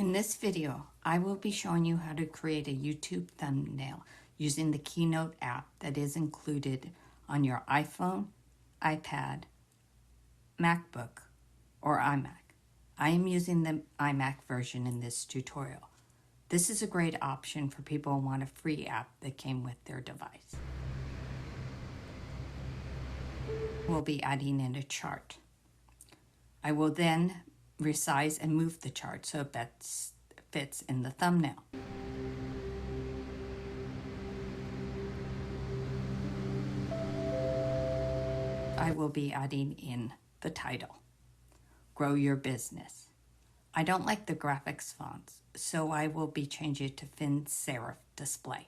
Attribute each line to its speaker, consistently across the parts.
Speaker 1: In this video, I will be showing you how to create a YouTube thumbnail using the Keynote app that is included on your iPhone, iPad, MacBook, or iMac. I am using the iMac version in this tutorial. This is a great option for people who want a free app that came with their device. We'll be adding in a chart. I will then resize and move the chart so it best fits in the thumbnail. I will be adding in the title, Grow Your Business. I don't like the graphics fonts, so I will be changing it to thin serif display.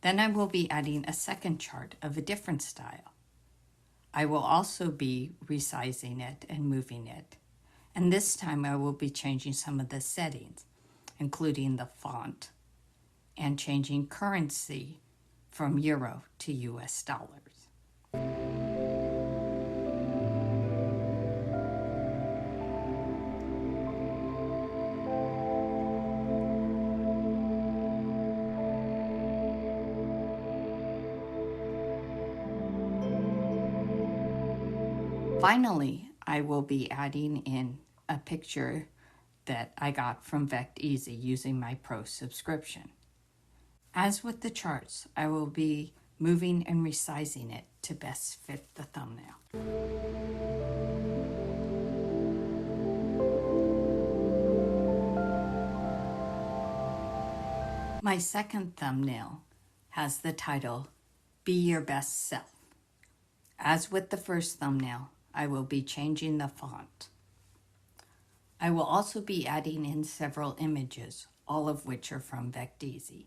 Speaker 1: Then I will be adding a second chart of a different style. I will also be resizing it and moving it. And this time I will be changing some of the settings, including the font, and changing currency from euro to US dollars. Finally, I will be adding in a picture that I got from Vecteezy using my Pro subscription. As with the charts, I will be moving and resizing it to best fit the thumbnail. My second thumbnail has the title, Be Your Best Self. As with the first thumbnail, I will be changing the font. I will also be adding in several images, all of which are from Vecteezy.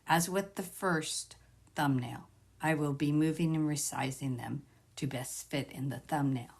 Speaker 1: As with the first thumbnail, I will be moving and resizing them to best fit in the thumbnail.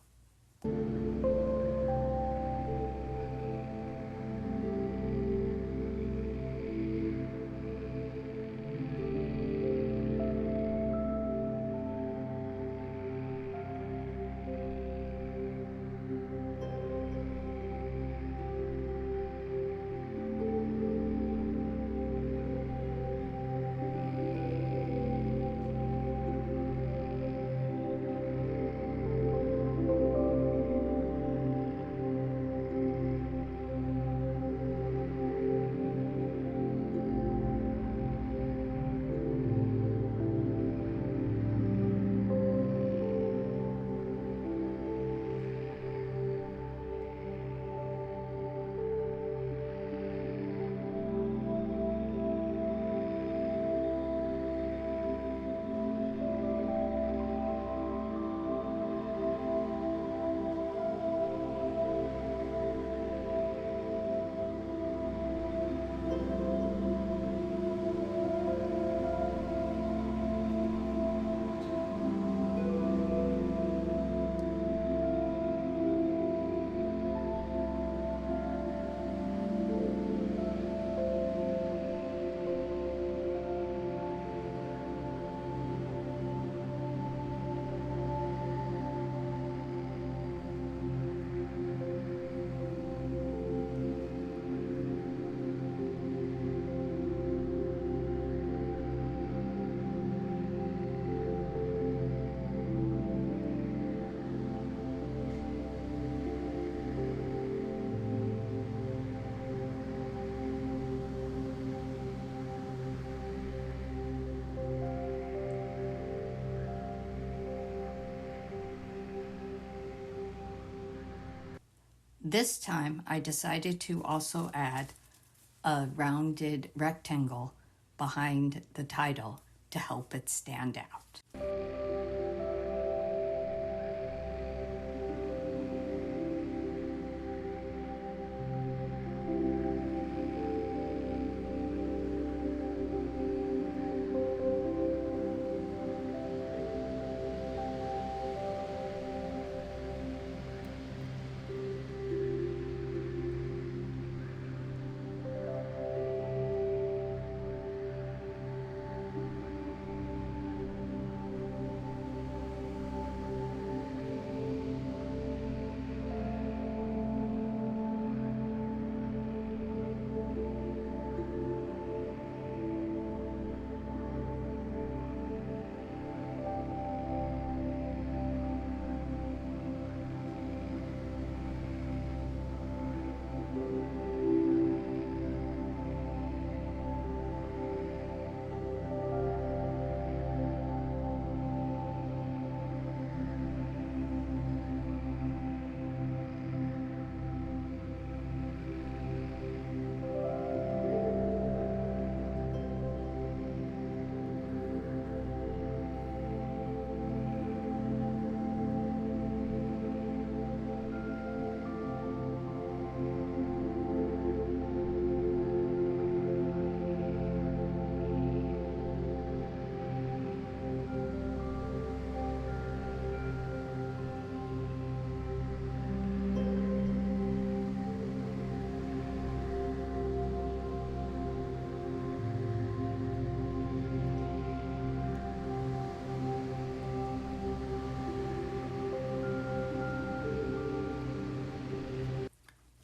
Speaker 1: This time, I decided to also add a rounded rectangle behind the title to help it stand out.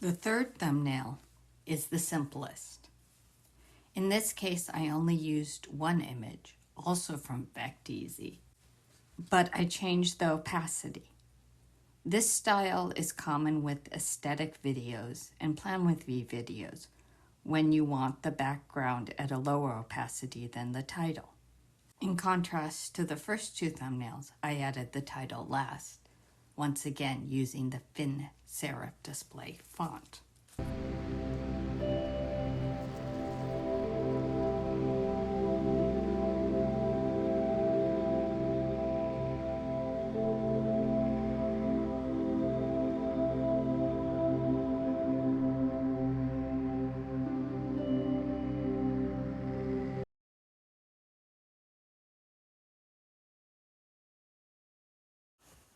Speaker 1: The third thumbnail is the simplest. In this case, I only used one image, also from Vecteezy, but I changed the opacity. This style is common with aesthetic videos and Plan with V videos when you want the background at a lower opacity than the title. In contrast to the first two thumbnails, I added the title last, once again using the thin serif display font.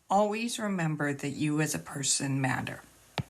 Speaker 1: Always remember that you as a person matter.